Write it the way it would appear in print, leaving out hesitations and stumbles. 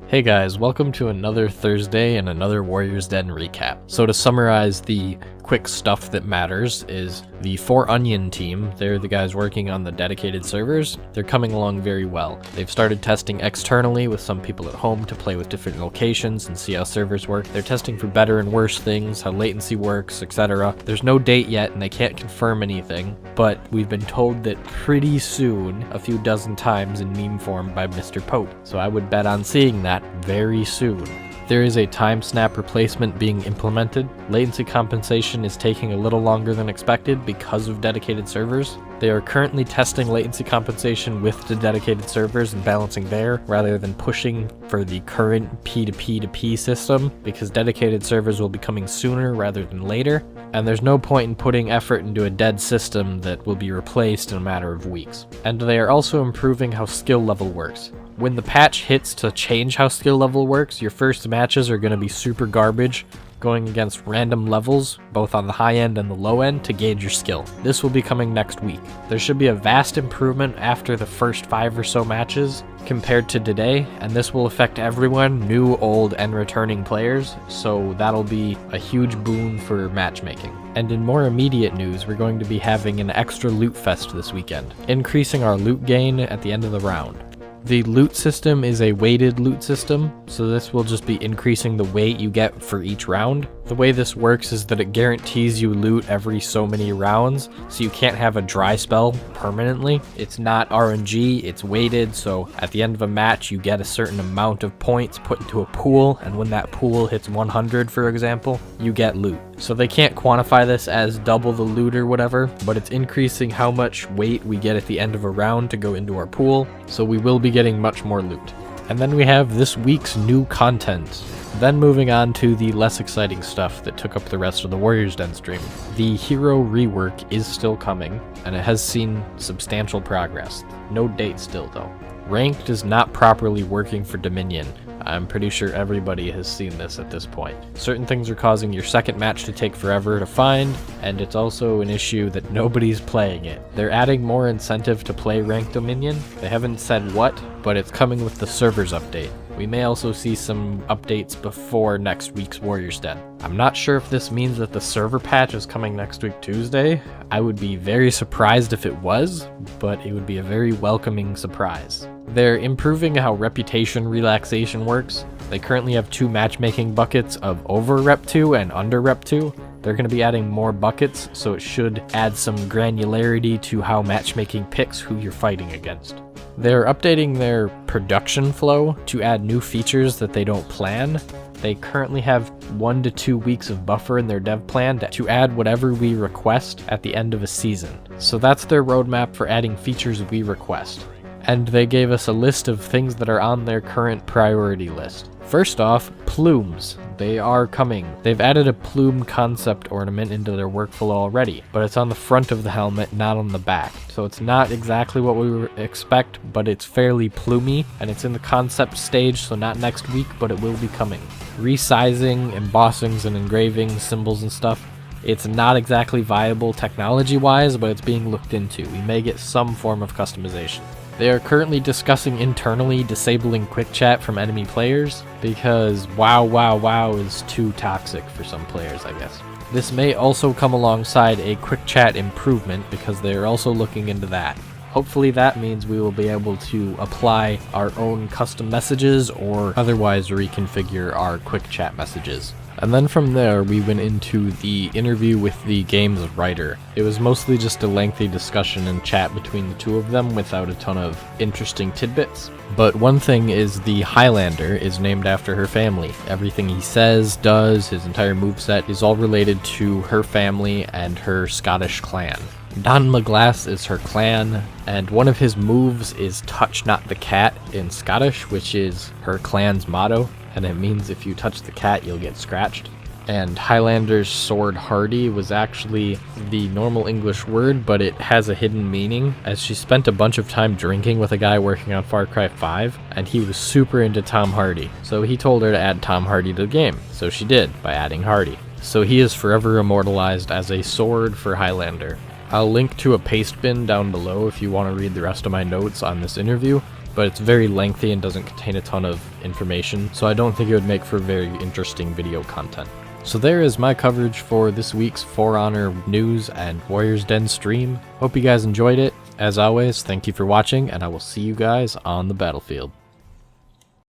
Hey guys, welcome to another Thursday and another Warriors Den recap. So to summarize the quick stuff that matters is the 4Onion team, they're the guys working on the dedicated servers, they're coming along very well. They've started testing externally with some people at home to play with different locations and see how servers work. They're testing for better and worse things, how latency works, etc. There's no date yet and they can't confirm anything, but we've been told that pretty soon, a few dozen times in meme form by Mr. Pope. So I would bet on seeing that very soon. There is a time snap replacement being implemented. Latency compensation is taking a little longer than expected because of dedicated servers. They are currently testing latency compensation with the dedicated servers and balancing there, rather than pushing for the current P2P2P system, because dedicated servers will be coming sooner rather than later, and there's no point in putting effort into a dead system that will be replaced in a matter of weeks. And they are also improving how skill level works. When the patch hits to change how skill level works, your first matches are going to be super garbage, going against random levels, both on the high end and the low end, to gauge your skill. This will be coming next week. There should be a vast improvement after the first 5 or so matches compared to today, and this will affect everyone, new, old, and returning players, so that'll be a huge boon for matchmaking. And in more immediate news, we're going to be having an extra loot fest this weekend, increasing our loot gain at the end of the round. The loot system is a weighted loot system, so this will just be increasing the weight you get for each round. The way this works is that it guarantees you loot every so many rounds, so you can't have a dry spell permanently. It's not RNG, it's weighted, so at the end of a match you get a certain amount of points put into a pool, and when that pool hits 100, for example, you get loot. So they can't quantify this as double the loot or whatever, but it's increasing how much weight we get at the end of a round to go into our pool, so we will be getting much more loot. And then we have this week's new content. Then moving on to the less exciting stuff that took up the rest of the Warriors Den stream. The hero rework is still coming, and it has seen substantial progress. No date still though. Ranked is not properly working for Dominion. I'm pretty sure everybody has seen this at this point. Certain things are causing your second match to take forever to find, and it's also an issue that nobody's playing it. They're adding more incentive to play Ranked Dominion. They haven't said what, but it's coming with the servers update. We may also see some updates before next week's Warriors Den. I'm not sure if this means that the server patch is coming next week Tuesday. I would be very surprised if it was, but it would be a very welcoming surprise. They're improving how reputation relaxation works. They currently have 2 matchmaking buckets of over rep 2 and under rep 2. They're going to be adding more buckets, so it should add some granularity to how matchmaking picks who you're fighting against. They're updating their production flow to add new features that they don't plan. They currently have 1 to 2 weeks of buffer in their dev plan to add whatever we request at the end of a season. So that's their roadmap for adding features we request. And they gave us a list of things that are on their current priority list. First off, plumes. They are coming. They've added a plume concept ornament into their workflow already, but it's on the front of the helmet, not on the back. So it's not exactly what we expect, but it's fairly plumy, and it's in the concept stage, so not next week, but it will be coming. Resizing, embossings, and engraving, symbols and stuff. It's not exactly viable technology-wise, but it's being looked into. We may get some form of customization. They are currently discussing internally disabling quick chat from enemy players because wow is too toxic for some players, I guess. This may also come alongside a quick chat improvement because they are also looking into that. Hopefully that means we will be able to apply our own custom messages or otherwise reconfigure our quick chat messages. And then from there, we went into the interview with the game's writer. It was mostly just a lengthy discussion and chat between the two of them without a ton of interesting tidbits. But one thing is the Highlander is named after her family. Everything he says, does, his entire moveset is all related to her family and her Scottish clan. Don McGlass is her clan, and one of his moves is touch not the cat in Scottish, which is her clan's motto, and it means if you touch the cat you'll get scratched. And Highlander's sword hardy was actually the normal English word, but it has a hidden meaning, as she spent a bunch of time drinking with a guy working on Far Cry 5, and he was super into Tom Hardy, so he told her to add Tom Hardy to the game, so she did, by adding Hardy. So he is forever immortalized as a sword for Highlander. I'll link to a paste bin down below if you want to read the rest of my notes on this interview, but it's very lengthy and doesn't contain a ton of information, so I don't think it would make for very interesting video content. So there is my coverage for this week's For Honor news and Warriors Den stream. Hope you guys enjoyed it. As always, thank you for watching, and I will see you guys on the battlefield.